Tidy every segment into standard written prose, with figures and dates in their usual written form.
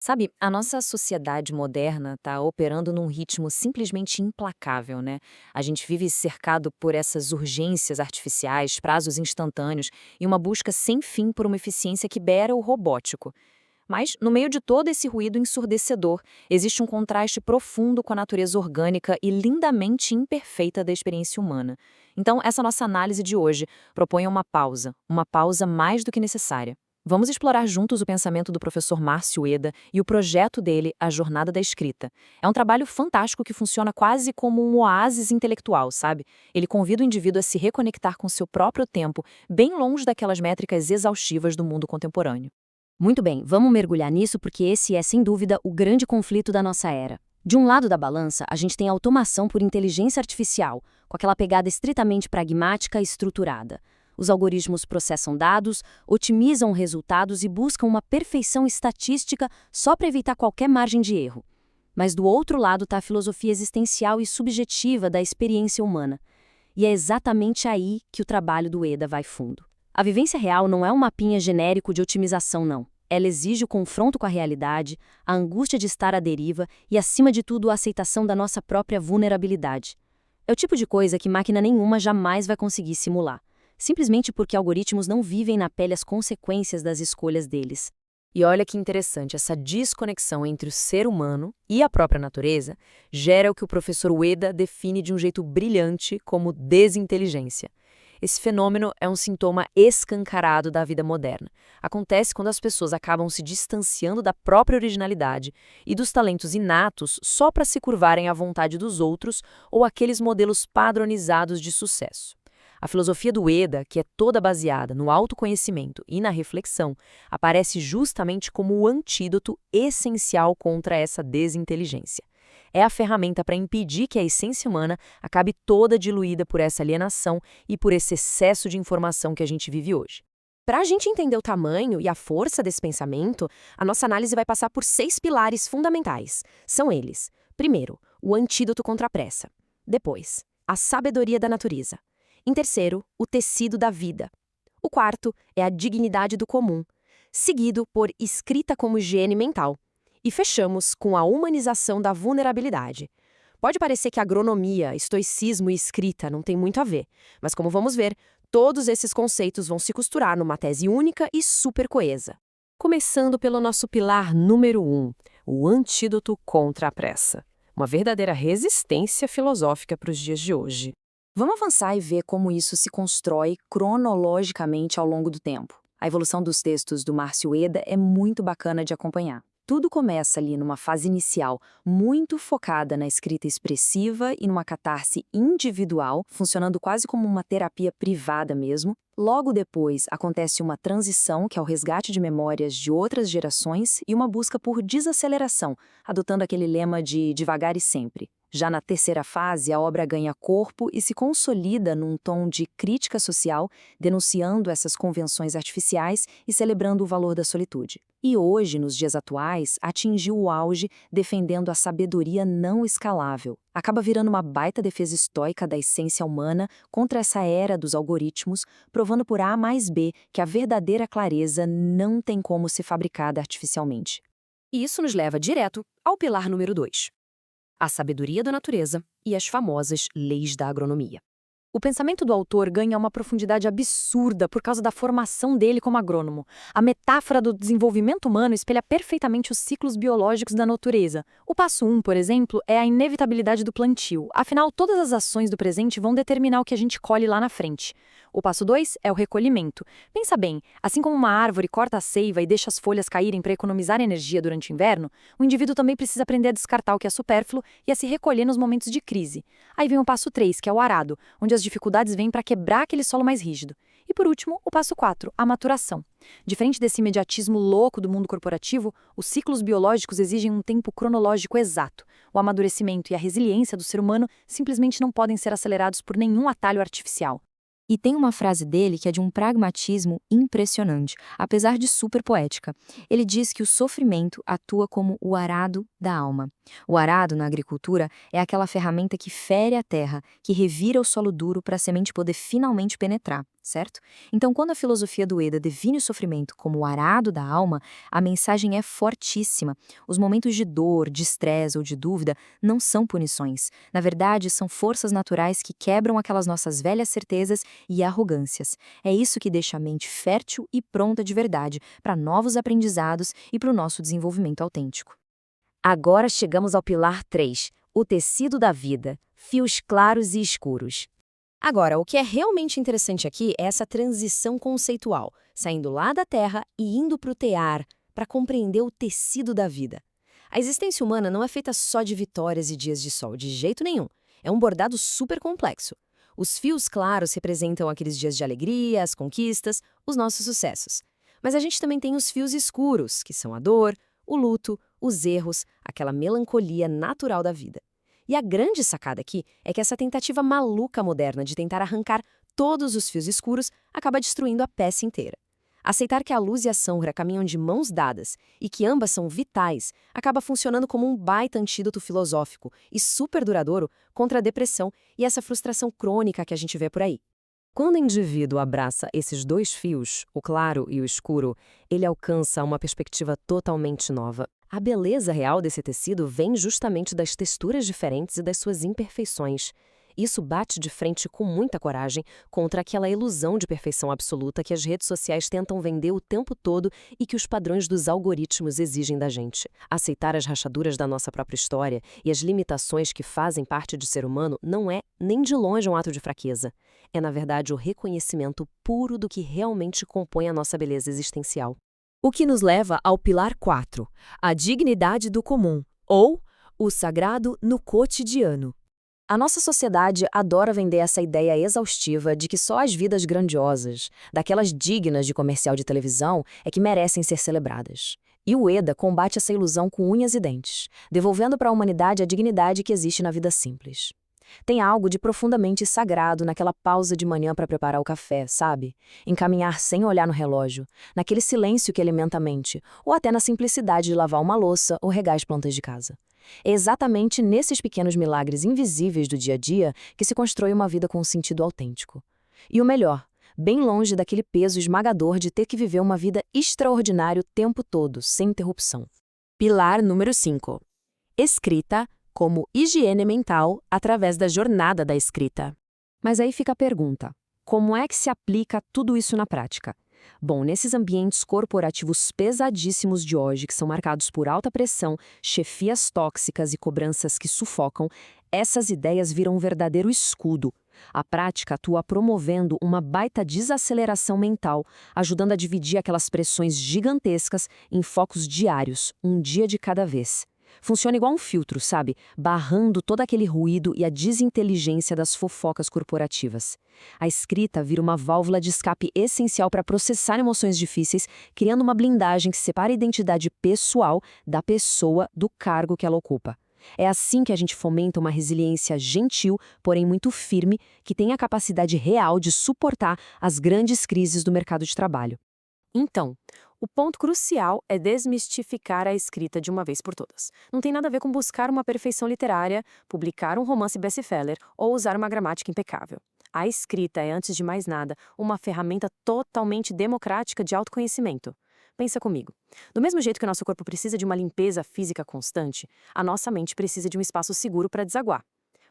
Sabe, a nossa sociedade moderna está operando num ritmo simplesmente implacável, né? A gente vive cercado por essas urgências artificiais, prazos instantâneos e uma busca sem fim por uma eficiência que beira o robótico. Mas, no meio de todo esse ruído ensurdecedor, existe um contraste profundo com a natureza orgânica e lindamente imperfeita da experiência humana. Então, essa nossa análise de hoje propõe uma pausa mais do que necessária. Vamos explorar juntos o pensamento do professor Márcio Eda e o projeto dele, A Jornada da Escrita. É um trabalho fantástico que funciona quase como um oásis intelectual, sabe? Ele convida o indivíduo a se reconectar com seu próprio tempo, bem longe daquelas métricas exaustivas do mundo contemporâneo. Muito bem, vamos mergulhar nisso porque esse é, sem dúvida, o grande conflito da nossa era. De um lado da balança, a gente tem a automação por inteligência artificial, com aquela pegada estritamente pragmática e estruturada. Os algoritmos processam dados, otimizam resultados e buscam uma perfeição estatística só para evitar qualquer margem de erro. Mas do outro lado está a filosofia existencial e subjetiva da experiência humana. E é exatamente aí que o trabalho do Eda vai fundo. A vivência real não é um mapinha genérico de otimização, não. Ela exige o confronto com a realidade, a angústia de estar à deriva e, acima de tudo, a aceitação da nossa própria vulnerabilidade. É o tipo de coisa que máquina nenhuma jamais vai conseguir simular, simplesmente porque algoritmos não vivem na pele as consequências das escolhas deles. E olha que interessante, essa desconexão entre o ser humano e a própria natureza gera o que o professor Ueda define de um jeito brilhante como desinteligência. Esse fenômeno é um sintoma escancarado da vida moderna. Acontece quando as pessoas acabam se distanciando da própria originalidade e dos talentos inatos só para se curvarem à vontade dos outros ou aqueles modelos padronizados de sucesso. A filosofia do Eda, que é toda baseada no autoconhecimento e na reflexão, aparece justamente como o antídoto essencial contra essa desinteligência. É a ferramenta para impedir que a essência humana acabe toda diluída por essa alienação e por esse excesso de informação que a gente vive hoje. Para a gente entender o tamanho e a força desse pensamento, a nossa análise vai passar por 6 pilares fundamentais. São eles: primeiro, o antídoto contra a pressa. Depois, a sabedoria da natureza. Em terceiro, o tecido da vida. O quarto é a dignidade do comum, seguido por escrita como higiene mental. E fechamos com a humanização da vulnerabilidade. Pode parecer que agronomia, estoicismo e escrita não têm muito a ver, mas como vamos ver, todos esses conceitos vão se costurar numa tese única e super coesa. Começando pelo nosso pilar número 1, o antídoto contra a pressa. Uma verdadeira resistência filosófica para os dias de hoje. Vamos avançar e ver como isso se constrói cronologicamente ao longo do tempo. A evolução dos textos do Márcio Eda é muito bacana de acompanhar. Tudo começa ali numa fase inicial muito focada na escrita expressiva e numa catarse individual, funcionando quase como uma terapia privada mesmo. Logo depois, acontece uma transição, que é o resgate de memórias de outras gerações, e uma busca por desaceleração, adotando aquele lema de devagar e sempre. Já na terceira fase, a obra ganha corpo e se consolida num tom de crítica social, denunciando essas convenções artificiais e celebrando o valor da solitude. E hoje, nos dias atuais, atingiu o auge defendendo a sabedoria não escalável. Acaba virando uma baita defesa estoica da essência humana contra essa era dos algoritmos, provando por A mais B que a verdadeira clareza não tem como ser fabricada artificialmente. E isso nos leva direto ao pilar número 2. A sabedoria da natureza e as famosas leis da agronomia. O pensamento do autor ganha uma profundidade absurda por causa da formação dele como agrônomo. A metáfora do desenvolvimento humano espelha perfeitamente os ciclos biológicos da natureza. O passo 1, por exemplo, é a inevitabilidade do plantio. Afinal, todas as ações do presente vão determinar o que a gente colhe lá na frente. O passo 2 é o recolhimento. Pensa bem, assim como uma árvore corta a seiva e deixa as folhas caírem para economizar energia durante o inverno, o indivíduo também precisa aprender a descartar o que é supérfluo e a se recolher nos momentos de crise. Aí vem o passo 3, que é o arado, onde as dificuldades vêm para quebrar aquele solo mais rígido. E por último, o passo 4, a maturação. Diferente desse imediatismo louco do mundo corporativo, os ciclos biológicos exigem um tempo cronológico exato. O amadurecimento e a resiliência do ser humano simplesmente não podem ser acelerados por nenhum atalho artificial. E tem uma frase dele que é de um pragmatismo impressionante, apesar de super poética. Ele diz que o sofrimento atua como o arado da alma. O arado, na agricultura, é aquela ferramenta que fere a terra, que revira o solo duro para a semente poder finalmente penetrar, certo? Então, quando a filosofia do Ueda define o sofrimento como o arado da alma, a mensagem é fortíssima. Os momentos de dor, de estresse ou de dúvida não são punições. Na verdade, são forças naturais que quebram aquelas nossas velhas certezas e arrogâncias. É isso que deixa a mente fértil e pronta de verdade para novos aprendizados e para o nosso desenvolvimento autêntico. Agora chegamos ao pilar 3, o tecido da vida, fios claros e escuros. Agora, o que é realmente interessante aqui é essa transição conceitual, saindo lá da Terra e indo para o tear, para compreender o tecido da vida. A existência humana não é feita só de vitórias e dias de sol, de jeito nenhum. É um bordado super complexo. Os fios claros representam aqueles dias de alegria, as conquistas, os nossos sucessos. Mas a gente também tem os fios escuros, que são a dor, o luto, os erros, aquela melancolia natural da vida. E a grande sacada aqui é que essa tentativa maluca moderna de tentar arrancar todos os fios escuros acaba destruindo a peça inteira. Aceitar que a luz e a sombra caminham de mãos dadas e que ambas são vitais acaba funcionando como um baita antídoto filosófico e super duradouro contra a depressão e essa frustração crônica que a gente vê por aí. Quando o indivíduo abraça esses dois fios, o claro e o escuro, ele alcança uma perspectiva totalmente nova. A beleza real desse tecido vem justamente das texturas diferentes e das suas imperfeições. Isso bate de frente com muita coragem contra aquela ilusão de perfeição absoluta que as redes sociais tentam vender o tempo todo e que os padrões dos algoritmos exigem da gente. Aceitar as rachaduras da nossa própria história e as limitações que fazem parte de ser humano não é, nem de longe, um ato de fraqueza. É, na verdade, o reconhecimento puro do que realmente compõe a nossa beleza existencial. O que nos leva ao pilar 4, a dignidade do comum, ou o sagrado no cotidiano. A nossa sociedade adora vender essa ideia exaustiva de que só as vidas grandiosas, daquelas dignas de comercial de televisão, é que merecem ser celebradas. E o Ueda combate essa ilusão com unhas e dentes, devolvendo para a humanidade a dignidade que existe na vida simples. Tem algo de profundamente sagrado naquela pausa de manhã para preparar o café, sabe? Em caminhar sem olhar no relógio, naquele silêncio que alimenta a mente, ou até na simplicidade de lavar uma louça ou regar as plantas de casa. É exatamente nesses pequenos milagres invisíveis do dia a dia que se constrói uma vida com um sentido autêntico. E o melhor, bem longe daquele peso esmagador de ter que viver uma vida extraordinária o tempo todo, sem interrupção. Pilar número 5. Escrita como higiene mental através da jornada da escrita. Mas aí fica a pergunta: como é que se aplica tudo isso na prática? Bom, nesses ambientes corporativos pesadíssimos de hoje, que são marcados por alta pressão, chefias tóxicas e cobranças que sufocam, essas ideias viram um verdadeiro escudo. A prática atua promovendo uma baita desaceleração mental, ajudando a dividir aquelas pressões gigantescas em focos diários, um dia de cada vez. Funciona igual um filtro, sabe? Barrando todo aquele ruído e a desinteligência das fofocas corporativas. A escrita vira uma válvula de escape essencial para processar emoções difíceis, criando uma blindagem que separa a identidade pessoal da pessoa do cargo que ela ocupa. É assim que a gente fomenta uma resiliência gentil, porém muito firme, que tem a capacidade real de suportar as grandes crises do mercado de trabalho. Então, o ponto crucial é desmistificar a escrita de uma vez por todas. Não tem nada a ver com buscar uma perfeição literária, publicar um romance best-seller ou usar uma gramática impecável. A escrita é, antes de mais nada, uma ferramenta totalmente democrática de autoconhecimento. Pensa comigo. Do mesmo jeito que o nosso corpo precisa de uma limpeza física constante, a nossa mente precisa de um espaço seguro para desaguar.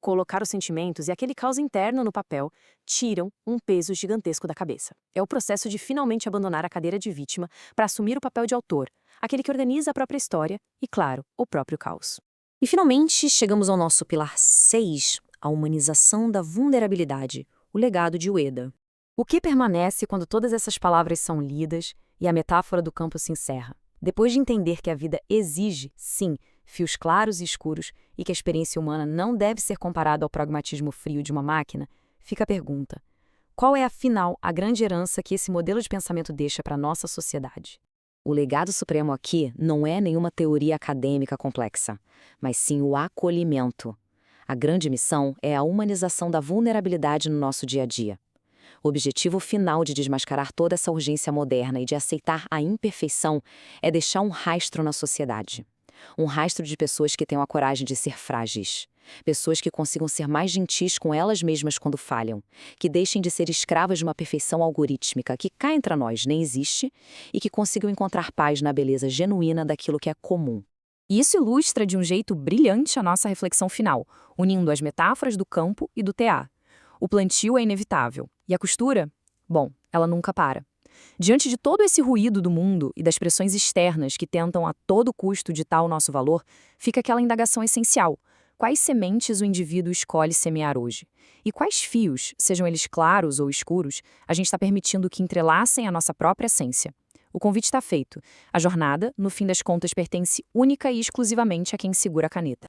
Colocar os sentimentos e aquele caos interno no papel tiram um peso gigantesco da cabeça. É o processo de finalmente abandonar a cadeira de vítima para assumir o papel de autor, aquele que organiza a própria história e, claro, o próprio caos. E finalmente chegamos ao nosso pilar 6, a humanização da vulnerabilidade, o legado de Ueda. O que permanece quando todas essas palavras são lidas e a metáfora do campo se encerra? Depois de entender que a vida exige, sim, fios claros e escuros e que a experiência humana não deve ser comparada ao pragmatismo frio de uma máquina, fica a pergunta: qual é, afinal, a grande herança que esse modelo de pensamento deixa para a nossa sociedade? O legado supremo aqui não é nenhuma teoria acadêmica complexa, mas sim o acolhimento. A grande missão é a humanização da vulnerabilidade no nosso dia a dia. O objetivo final de desmascarar toda essa urgência moderna e de aceitar a imperfeição é deixar um rastro na sociedade. Um rastro de pessoas que tenham a coragem de ser frágeis. Pessoas que consigam ser mais gentis com elas mesmas quando falham. Que deixem de ser escravas de uma perfeição algorítmica que cá entre nós nem existe e que consigam encontrar paz na beleza genuína daquilo que é comum. E isso ilustra de um jeito brilhante a nossa reflexão final, unindo as metáforas do campo e do tear. O plantio é inevitável. E a costura? Bom, ela nunca para. Diante de todo esse ruído do mundo e das pressões externas que tentam a todo custo ditar o nosso valor, fica aquela indagação essencial. Quais sementes o indivíduo escolhe semear hoje? E quais fios, sejam eles claros ou escuros, a gente está permitindo que entrelacem a nossa própria essência? O convite está feito. A jornada, no fim das contas, pertence única e exclusivamente a quem segura a caneta.